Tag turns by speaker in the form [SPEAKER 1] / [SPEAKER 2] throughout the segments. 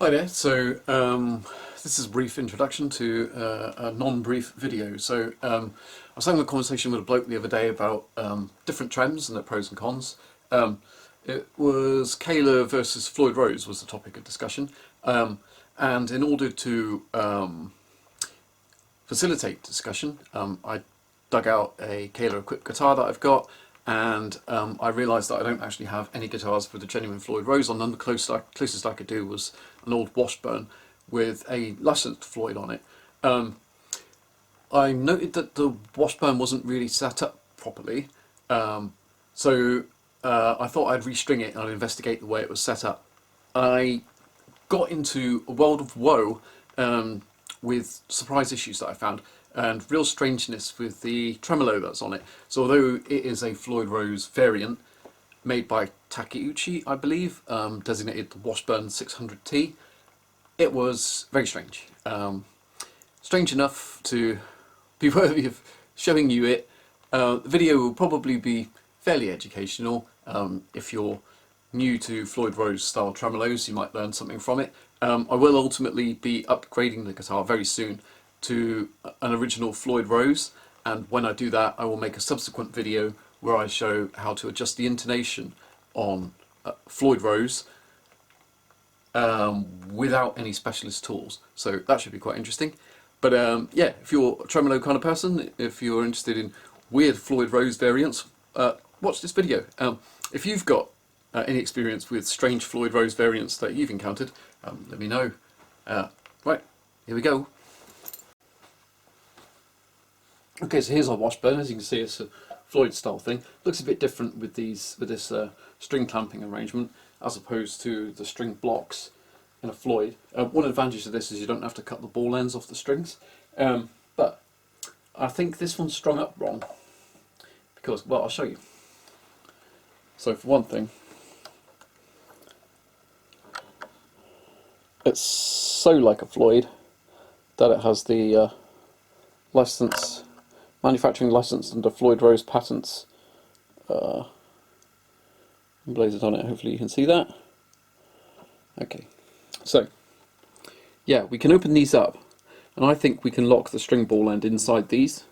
[SPEAKER 1] Hi there, this is a brief introduction to a non-brief video. I was having a conversation with a bloke the other day about different trems and their pros and cons. It was Kayla versus Floyd Rose was the topic of discussion, and in order to facilitate discussion, I dug out a Kayla equipped guitar that I've got, and I realised that I don't actually have any guitars with a genuine Floyd Rose on them. The closest I could do was an old Washburn with a licensed Floyd on it. I noted that the Washburn wasn't really set up properly, so I thought I'd restring it and I'd investigate the way it was set up. I got into a world of woe with surprise issues that I found, and real strangeness with the tremolo that's on it. So although it is a Floyd Rose variant made by Takeuchi, I believe, designated the Washburn 600T, it was very strange. Strange enough to be worthy of showing you it. The video will probably be fairly educational. If you're new to Floyd Rose style tremolos, you might learn something from it. I will ultimately be upgrading the guitar very soon to an original Floyd Rose, and when I do that I will make a subsequent video where I show how to adjust the intonation on Floyd Rose without any specialist tools. So that should be quite interesting. But yeah, if you're a tremolo kind of person, if you're interested in weird Floyd Rose variants, watch this video. If you've got any experience with strange Floyd Rose variants that you've encountered, let me know. Right, here we go. Okay, so here's our Washburn. As you can see, it's a Floyd style thing. Looks a bit different with this string clamping arrangement as opposed to the string blocks in a Floyd. One advantage of this is you don't have to cut the ball ends off the strings, but I think this one's strung up wrong because, well, I'll show you. So for one thing, it's so like a Floyd that it has the manufacturing license under Floyd Rose patents emblazoned on it. Hopefully you can see that. Okay, so yeah, we can open these up, and I think we can lock the string ball end inside these.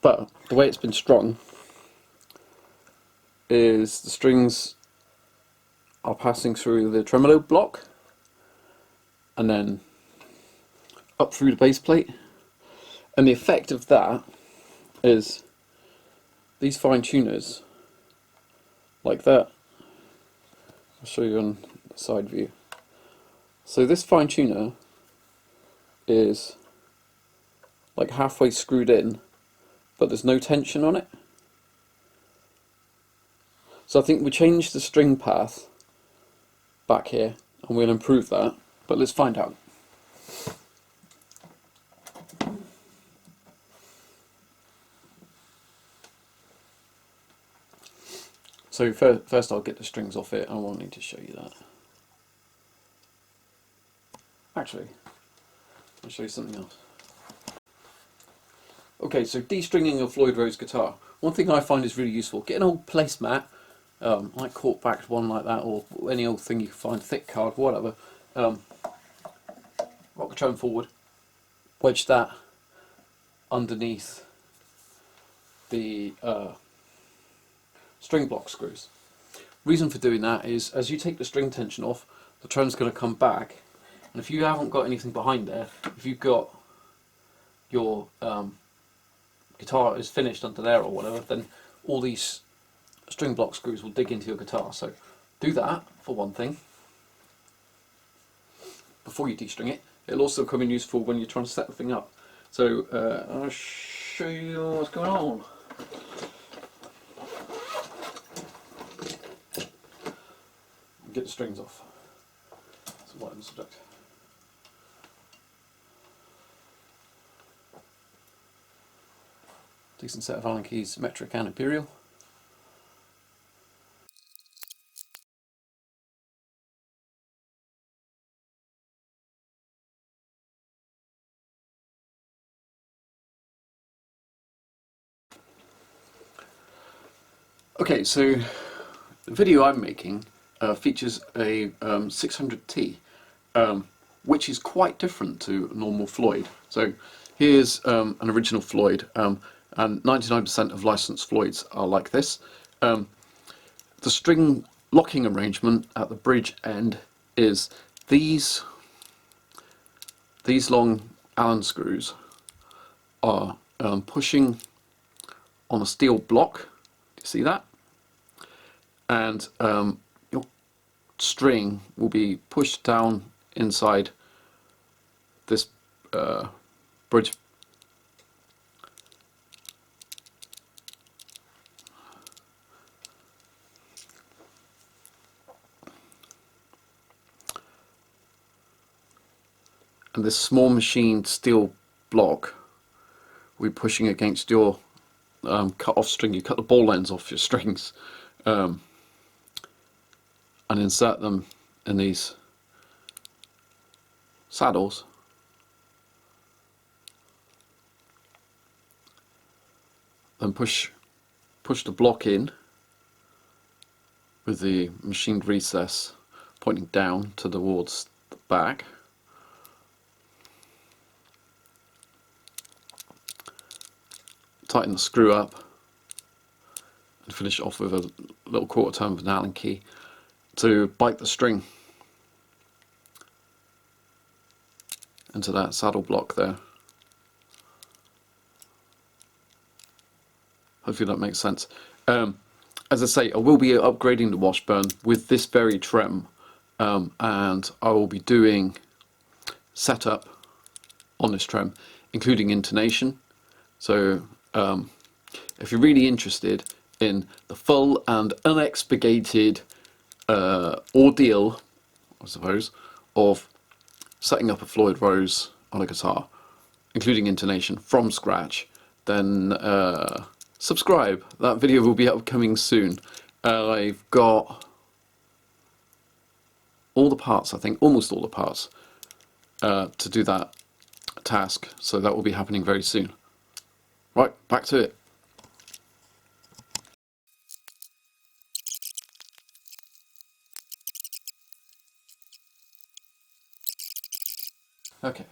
[SPEAKER 1] But the way it's been strung is the strings are passing through the tremolo block and then up through the base plate, and the effect of that is these fine tuners like that. I'll show you on the side view. So this fine tuner is like halfway screwed in, but there's no tension on it. So I think we change the string path back here and we'll improve that, but let's find out. So first I'll get the strings off it. I won't need to show you that. Actually, I'll show you something else. Okay, so de-stringing a Floyd Rose guitar. One thing I find is really useful, get an old placemat, like cork backed one like that, or any old thing you can find, thick card, whatever. Rock the Trem forward, wedge that underneath the string block screws. Reason for doing that is as you take the string tension off, the trem's going to come back, and if you haven't got anything behind there, if you've got your guitar is finished under there or whatever, then all these string block screws will dig into your guitar. So do that for one thing before you de-string it. It'll also come in useful when you're trying to set the thing up. So I'll show you what's going on. Get the strings off. That's a lighter subject. Decent set of Allen keys, metric and imperial. Okay, so the video I'm making features a 600T, which is quite different to normal Floyd. So here's an original Floyd, and 99% of licensed Floyds are like this. The string locking arrangement at the bridge end is these long Allen screws are pushing on a steel block. Do you see that? And your string will be pushed down inside this bridge. And this small machined steel block will be pushing against your cut off string. You cut the ball ends off your strings and insert them in these saddles. Then push the block in with the machined recess pointing down towards the back. Tighten the screw up and finish off with a little quarter turn of an Allen key to bite the string into that saddle block there. Hopefully that makes sense. As I say, I will be upgrading the Washburn with this very trem, and I will be doing setup on this trem, including intonation. So if you're really interested in the full and unexpurgated ordeal, I suppose, of setting up a Floyd Rose on a guitar, including intonation from scratch, then subscribe. That video will be upcoming soon. I've got all the parts, I think, almost all the parts to do that task, so that will be happening very soon. Right, back to it. Okay.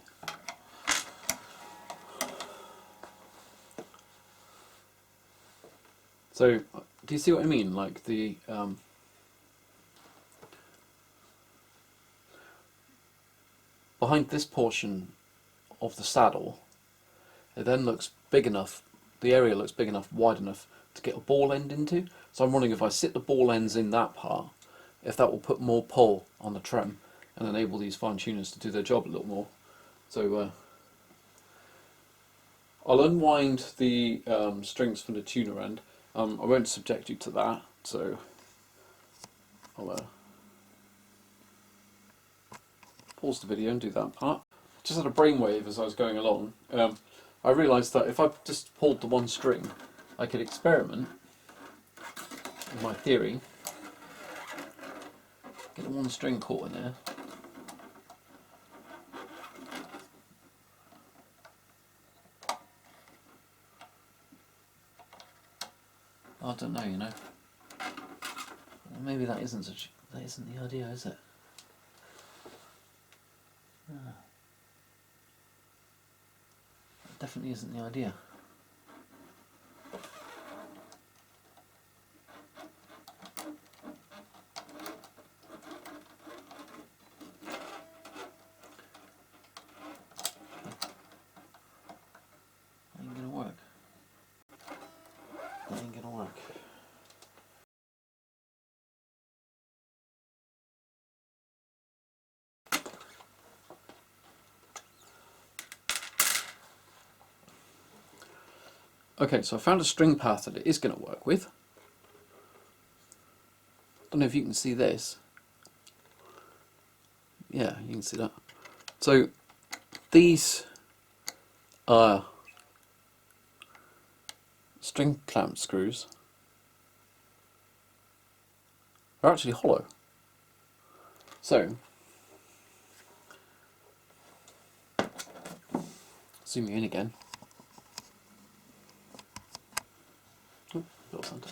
[SPEAKER 1] So, do you see what I mean? Like the behind this portion of the saddle, it then looks big enough, the area looks big enough, wide enough to get a ball end into. So I'm wondering if I sit the ball ends in that part, if that will put more pull on the trem and enable these fine tuners to do their job a little more. So I'll unwind the strings from the tuner end. I won't subject you to that, so I'll pause the video and do that part. Just had a brainwave as I was going along. I realised that if I just pulled the one string, I could experiment with my theory. Get the one string caught in there. I don't know, you know. Maybe that isn't the idea, is it? That definitely isn't the idea. Ain't gonna work. That ain't gonna work. Okay, so I found a string path that it is going to work with. Don't know if you can see this. Yeah, you can see that. So these are string clamp screws are actually hollow. So zoom you in again. Little center.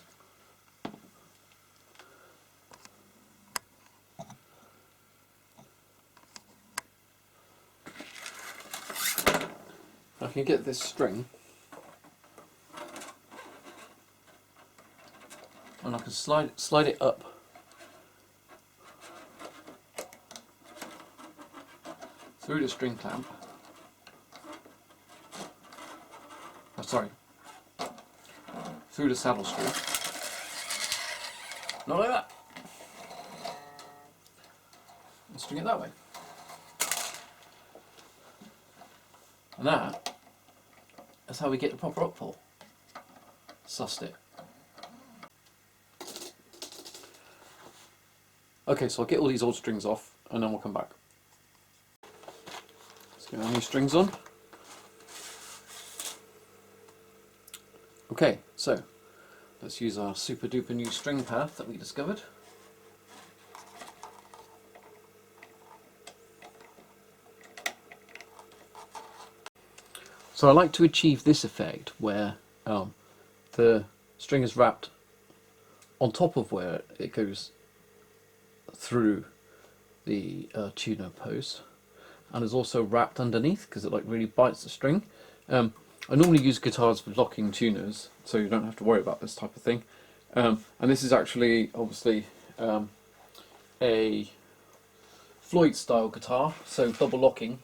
[SPEAKER 1] can get this string and I can slide it up through the string clamp. Oh, sorry, through the saddle screw. Not like that. And string it that way. And that's how we get the proper up pull. Sussed it. Okay, so I'll get all these old strings off and then we'll come back. Let's get our new strings on. Okay, so let's use our super duper new string path that we discovered. So I like to achieve this effect where the string is wrapped on top of where it goes through the tuner post, and is also wrapped underneath because it like really bites the string. I normally use guitars for locking tuners, so you don't have to worry about this type of thing. And this is actually obviously a Floyd style guitar, so double locking.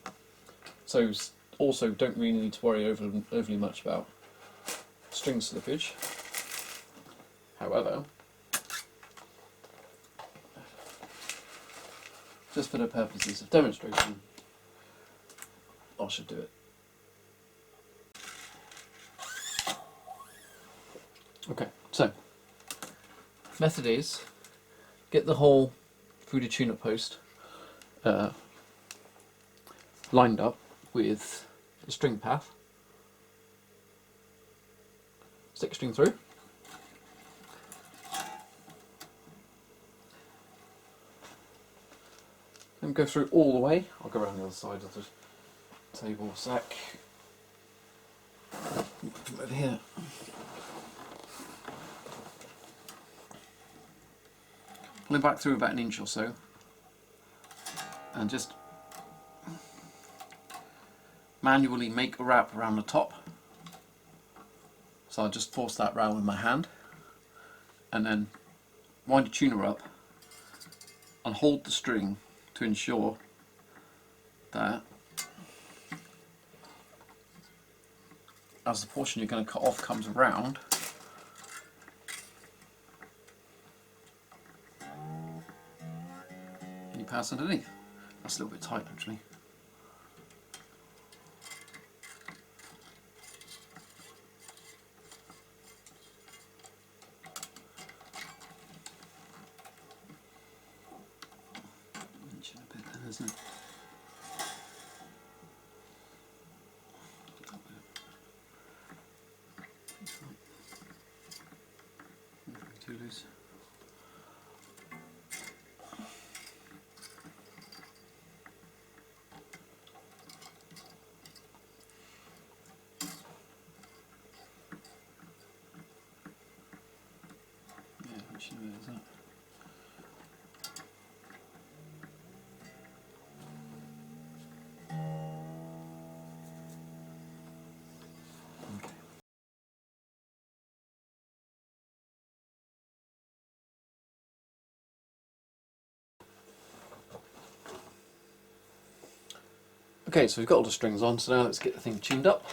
[SPEAKER 1] So also don't really need to worry overly much about string slippage. However, just for the purposes of demonstration, I should do it. Okay, so method is get the hole through the tuner post lined up with the string path. Stick string through. Then go through all the way. I'll go around the other side of the table sack. Come over here. Pull it back through about an inch or so, and just manually make a wrap around the top. So I'll just force that round with my hand, and then wind the tuner up and hold the string to ensure that as the portion you're going to cut off comes around, you pass underneath. That's a little bit tight actually. A bit then, isn't it? Too loose. Yeah, which way is that? Okay, so we've got all the strings on, so now let's get the thing tuned up.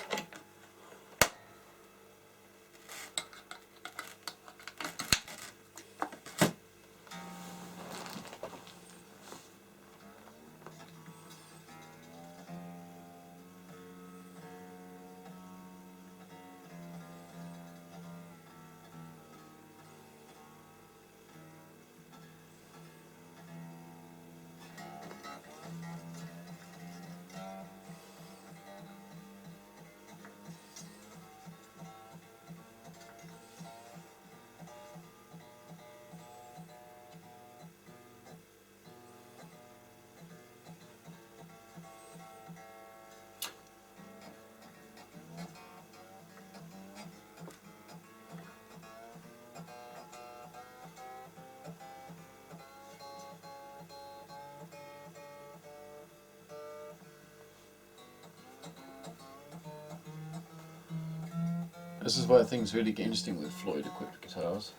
[SPEAKER 1] This is where things really get interesting with Floyd equipped guitars.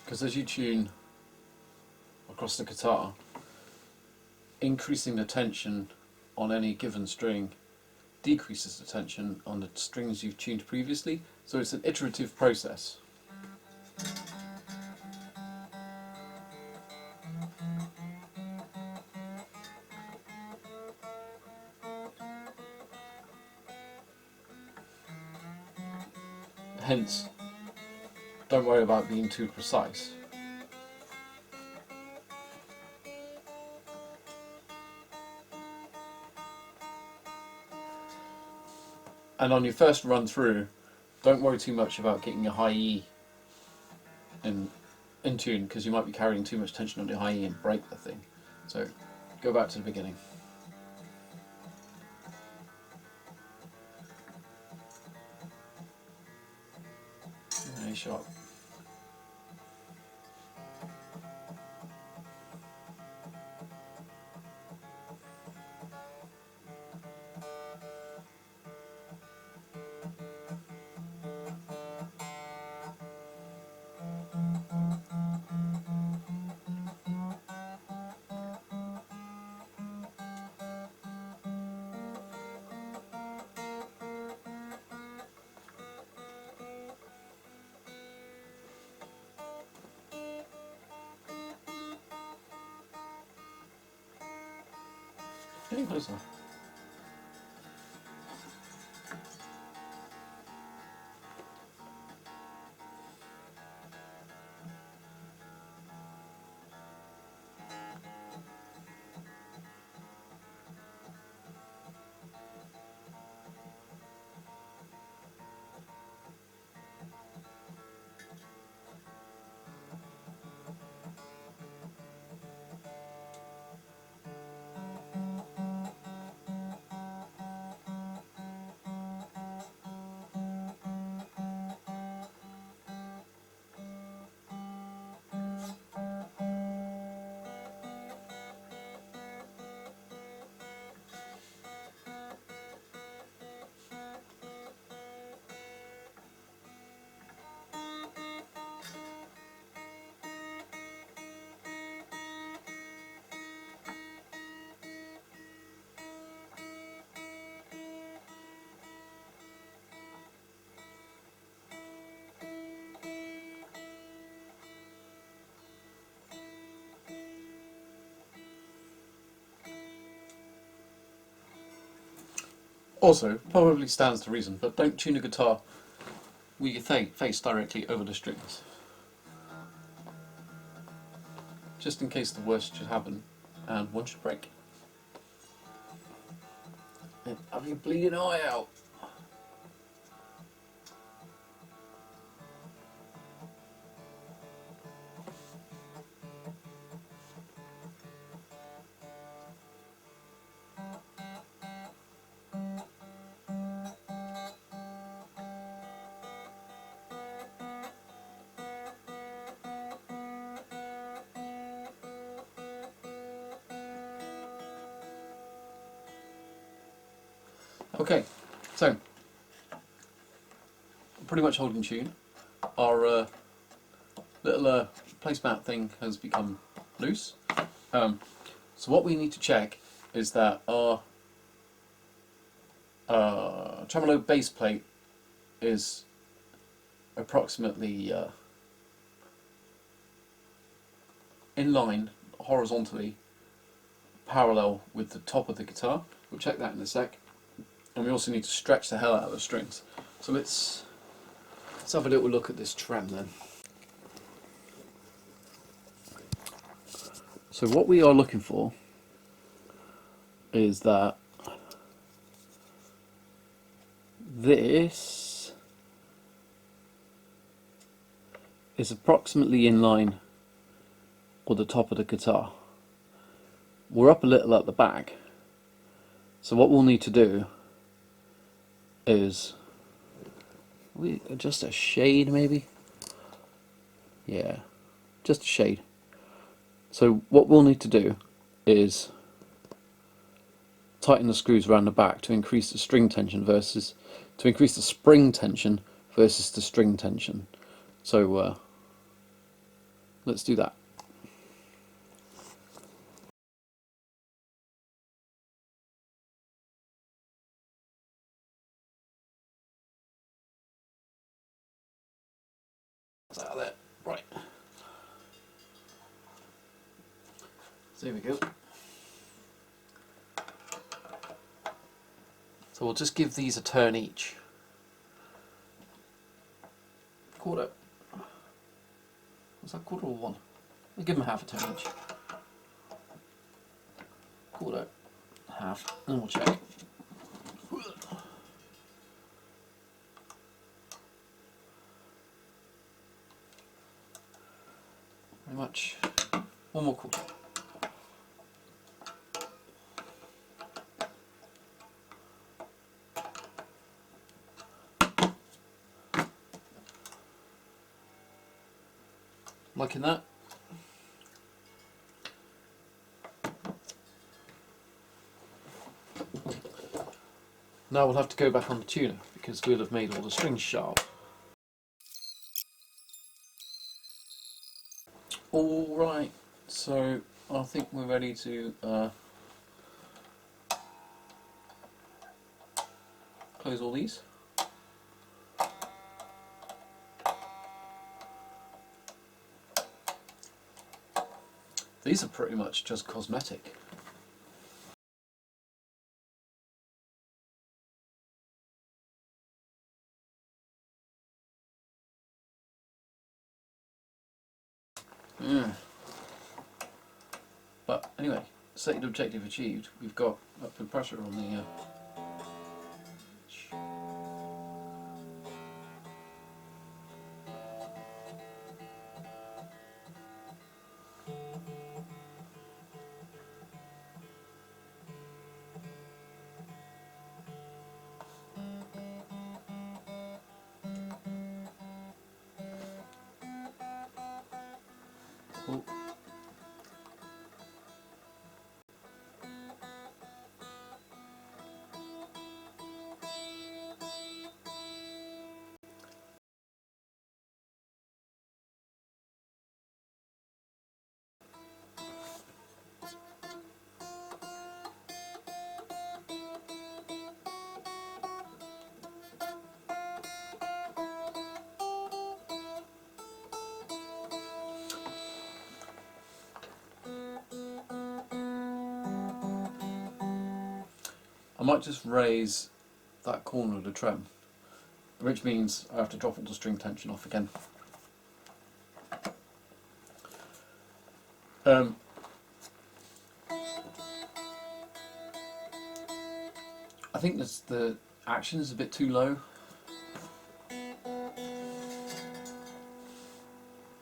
[SPEAKER 1] Because as you tune across the guitar, increasing the tension on any given string decreases the tension on the strings you've tuned previously, so it's an iterative process. Hence, don't worry about being too precise. And on your first run through, don't worry too much about getting your high E in tune, because you might be carrying too much tension on your high E and break the thing. So go back to the beginning. A sharp. Getting closer. Also, probably stands to reason, but don't tune a guitar with your face directly over the strings. Just in case the worst should happen and one should break. And have your bleeding eye out. Okay, so pretty much holding tune. Our little placemat thing has become loose. So what we need to check is that our tremolo base plate is approximately in line horizontally parallel with the top of the guitar. We'll check that in a sec. And we also need to stretch the hell out of the strings. So let's have a little look at this trem then. So what we are looking for is that this is approximately in line with the top of the guitar. We're up a little at the back, so what we'll need to do is we adjust a shade maybe. Yeah, just a shade. So what we'll need to do is tighten the screws around the back to increase the spring tension versus the string tension. So let's do that. That's out of there. Right. So here we go. So we'll just give these a turn each. Quarter. Was that quarter or one? We'll give them half a turn each. Quarter, half, and then we'll check. Very much. One more quarter. Liking that? Now we'll have to go back on the tuner because we'll have made all the strings sharp. Alright, so I think we're ready to close all these. These are pretty much just cosmetic. Yeah. But anyway, stated objective achieved. We've got upward pressure on the oh. I might just raise that corner of the trem, which means I have to drop all the string tension off again. I think the action is a bit too low.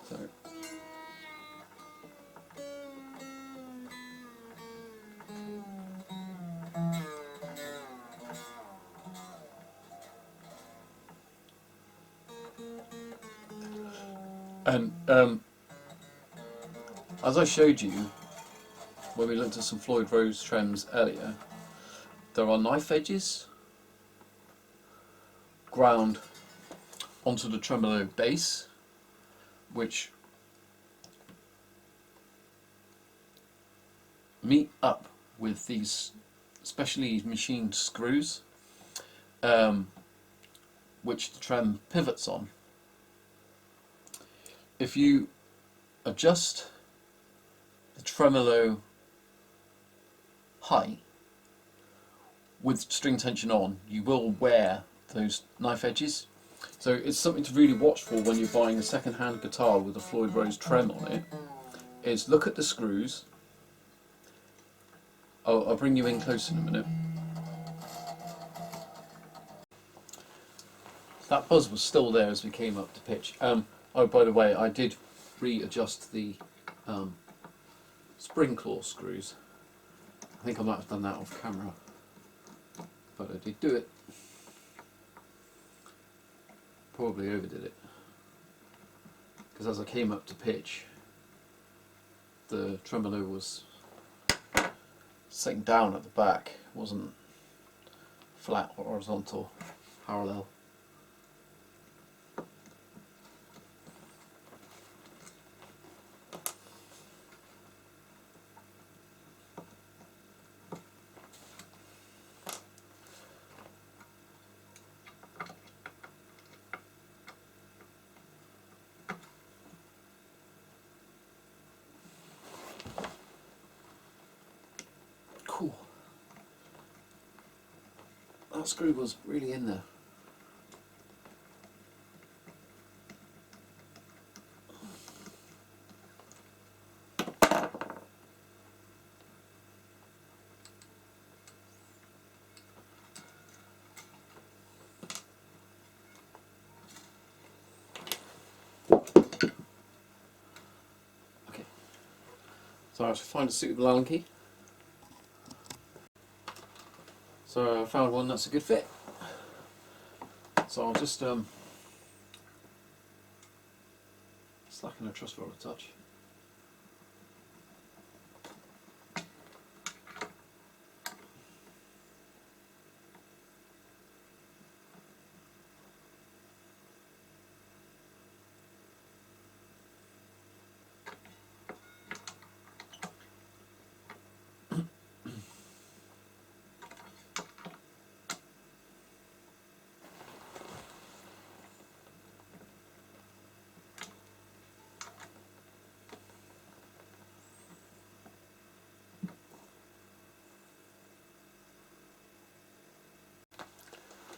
[SPEAKER 1] So and as I showed you when we looked at some Floyd Rose trems earlier, there are knife edges ground onto the tremolo base, which meet up with these specially machined screws, which the trem pivots on. If you adjust the tremolo height with string tension on, you will wear those knife edges. So it's something to really watch for when you're buying a second-hand guitar with a Floyd Rose trem on it, is look at the screws. I'll bring you in close in a minute. That buzz was still there as we came up to pitch. Oh, by the way, I did readjust the spring claw screws. I think I might have done that off camera, but I did do it. Probably overdid it, because as I came up to pitch, the tremolo was sitting down at the back wasn't flat or horizontal, parallel. Cool. That screw was really in there. Okay. So I have to find a suitable Allen key. So I found one that's a good fit. So I'll just slacken the truss rod a touch.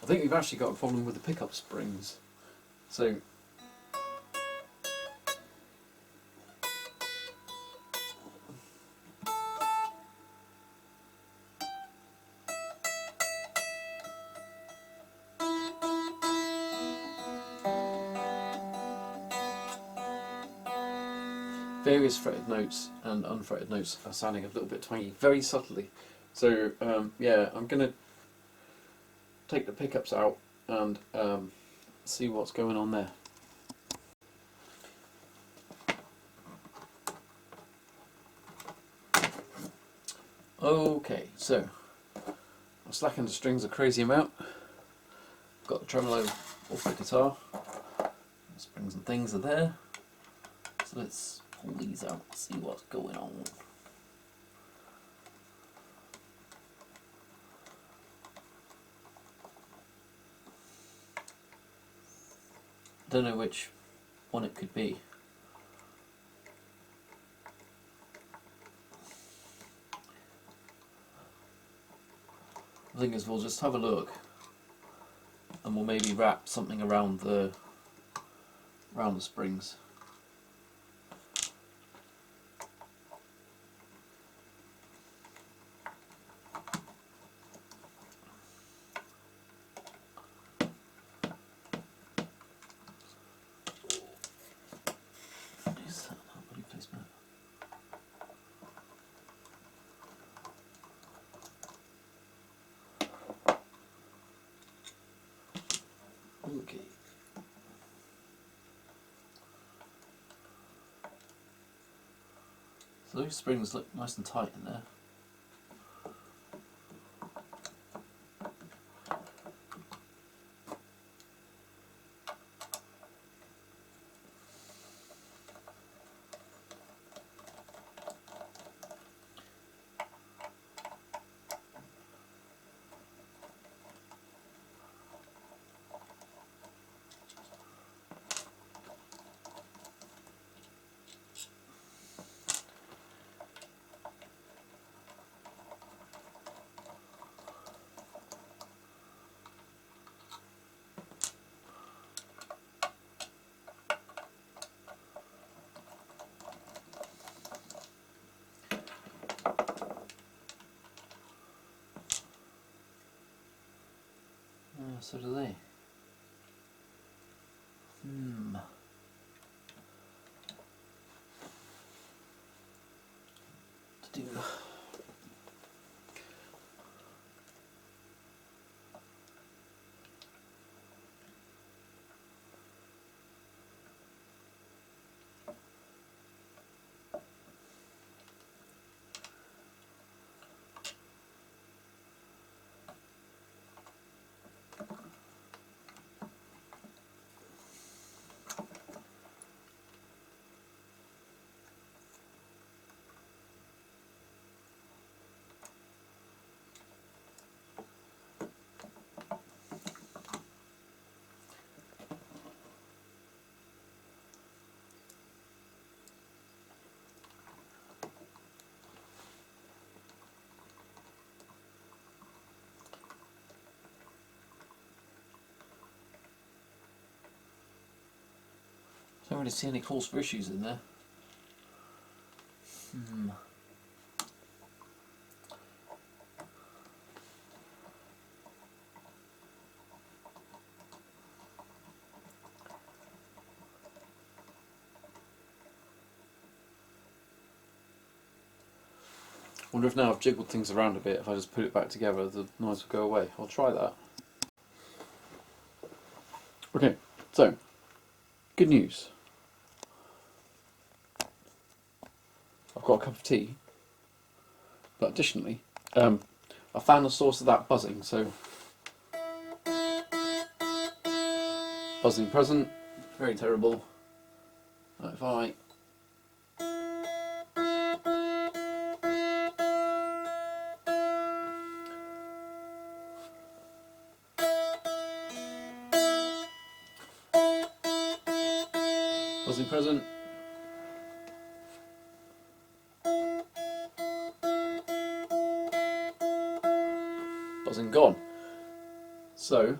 [SPEAKER 1] I think we've actually got a problem with the pickup springs. So various fretted notes and unfretted notes are sounding a little bit twangy, very subtly. So yeah, I'm going to take the pickups out and see what's going on there. Okay, so I've slackened the strings a crazy amount. Got the tremolo off the guitar. Springs and things are there. So let's pull these out and see what's going on. Don't know which one it could be. The thing is, we'll just have a look, and we'll maybe wrap something around the springs. Okay. So those springs look nice and tight in there. So do they. To do. don't really see any cause for issues in there. I wonder if now I've jiggled things around a bit, if I just put it back together, the noise will go away. I'll try that. Okay, so, good news. I've got a cup of tea, but additionally, I found the source of that buzzing, so buzzing present, very terrible. If I buzzing present, buzzing gone. So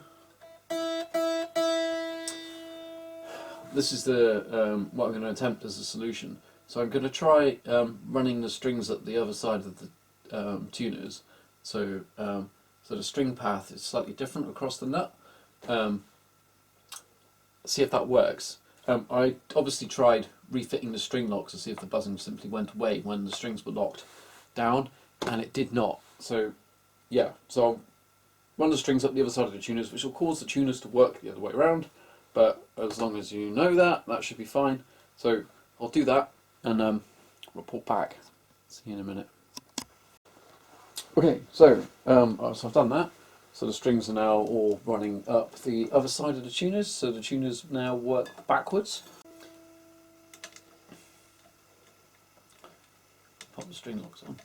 [SPEAKER 1] this is the what I'm going to attempt as a solution. So I'm going to try running the strings at the other side of the tuners. So so the string path is slightly different across the nut. See if that works. I obviously tried refitting the string locks to see if the buzzing simply went away when the strings were locked down, and it did not. So yeah, so I'll run the strings up the other side of the tuners, which will cause the tuners to work the other way around, but as long as you know that, that should be fine. So I'll do that and report back. See you in a minute. Okay, so I've done that. So the strings are now all running up the other side of the tuners, so the tuners now work backwards. Pop the string locks on.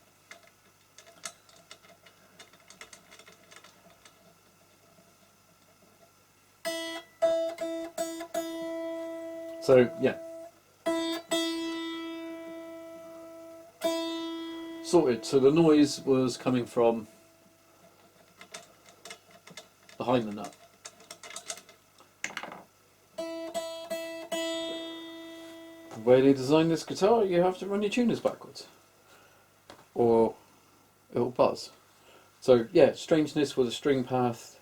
[SPEAKER 1] So yeah, sorted. So the noise was coming from behind the nut. The way they designed this guitar, you have to run your tuners backwards, or it'll buzz. So yeah, strangeness with a string path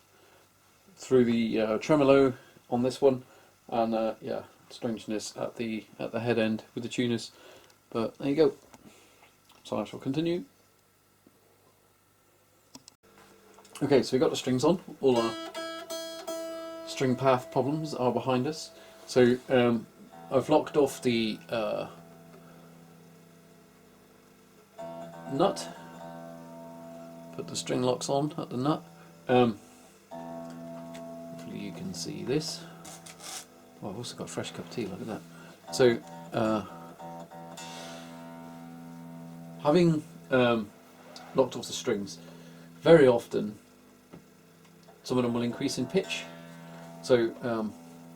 [SPEAKER 1] through the tremolo on this one, and yeah, strangeness at the head end with the tuners. But there you go. So I shall continue. Okay, so we've got the strings on. All our string path problems are behind us. So I've locked off the nut. Put the string locks on at the nut. Hopefully you can see this. Oh, I've also got a fresh cup of tea, look at that. So having locked off the strings, very often some of them will increase in pitch. So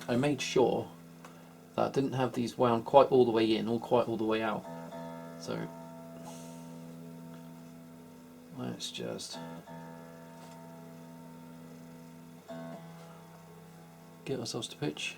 [SPEAKER 1] I made sure that I didn't have these wound quite all the way in or quite all the way out. So let's just get ourselves to pitch.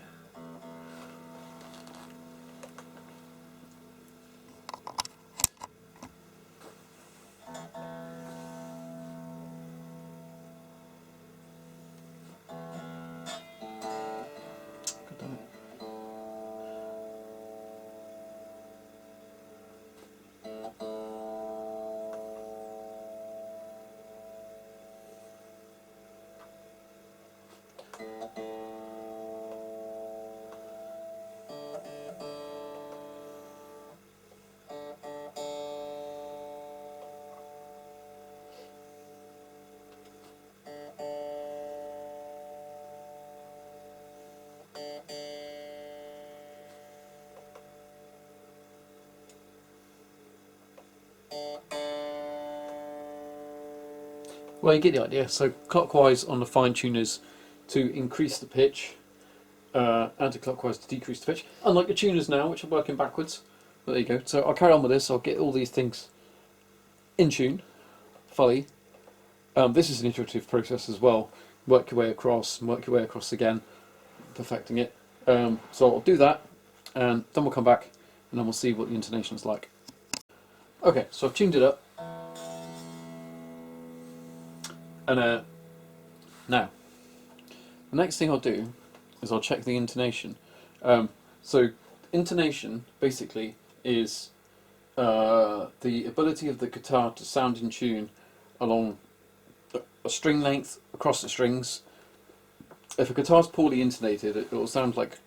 [SPEAKER 1] Well, you get the idea. So clockwise on the fine tuners to increase the pitch, anti-clockwise to decrease the pitch. Unlike the tuners now, which are working backwards. But there you go. So I'll carry on with this. I'll get all these things in tune, fully. This is an iterative process as well. Work your way across and work your way across again, perfecting it. So I'll do that, and then we'll come back and then we'll see what the intonation is like. Okay, so I've tuned it up, and now the next thing I'll do is I'll check the intonation. So intonation basically is the ability of the guitar to sound in tune along a string length across the strings. If a guitar's poorly intonated, it will sound like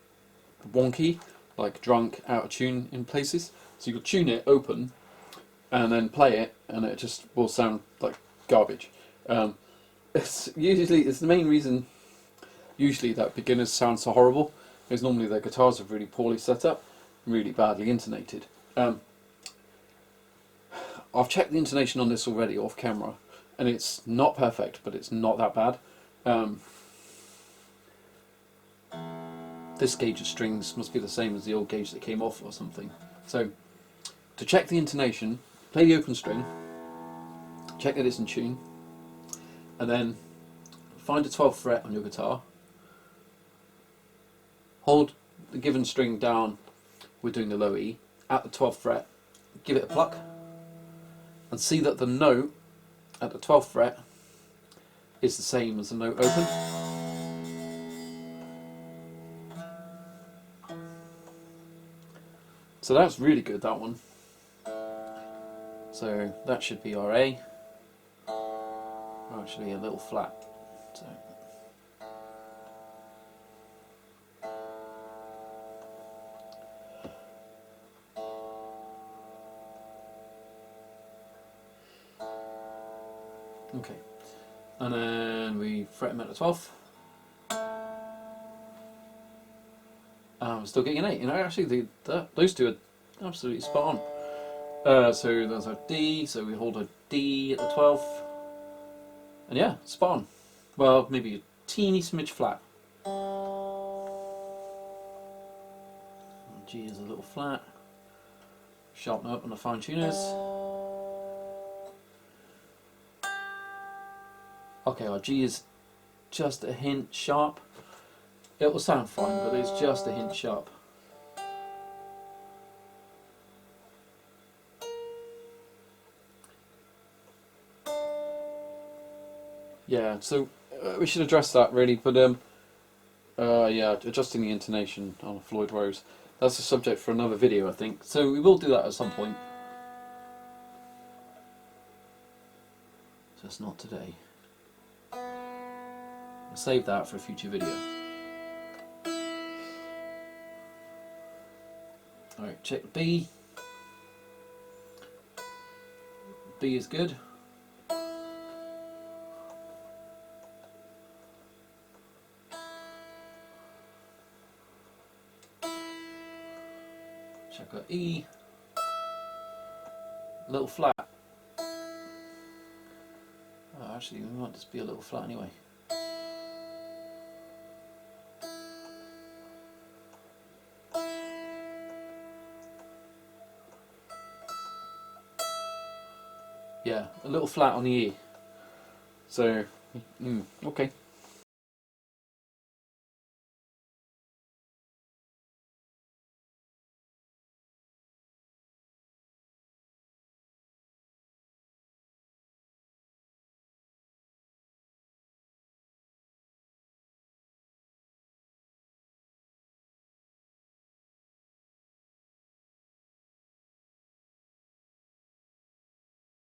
[SPEAKER 1] wonky, like drunk, out of tune in places. So you could tune it open and then play it, and it just will sound like garbage. It's the main reason usually that beginners sound so horrible is normally their guitars are really poorly set up, really badly intonated. I've checked the intonation on this already off camera, and it's not perfect, but it's not that bad. This gauge of strings must be the same as the old gauge that came off or something. So, to check the intonation, play the open string, check that it's in tune, and then find a 12th fret on your guitar, hold the given string down, we're doing the low E, at the 12th fret, give it a pluck, and see that the note at the 12th fret is the same as the note open. So that's really good, that one. So that should be our A. Actually a little flat. So. Okay, and then we fret them at the 12th. I'm still getting an 8. You know, actually, those two are absolutely spot on. So there's our D. So we hold a D at the 12th, and yeah, spot on. Well, maybe a teeny smidge flat. G is a little flat. Sharpen up on the fine tuners. Okay, our G is just a hint sharp. It will sound fine, but it's just a hint sharp. Yeah, so we should address that really, but yeah, adjusting the intonation on a Floyd Rose. That's a subject for another video, I think. So we will do that at some point. Just not today. I'll save that for a future video. Alright, check B. B is good. Check out E. A little flat. Oh, actually, we might just be a little flat anyway. Yeah, a little flat on the E. So, okay.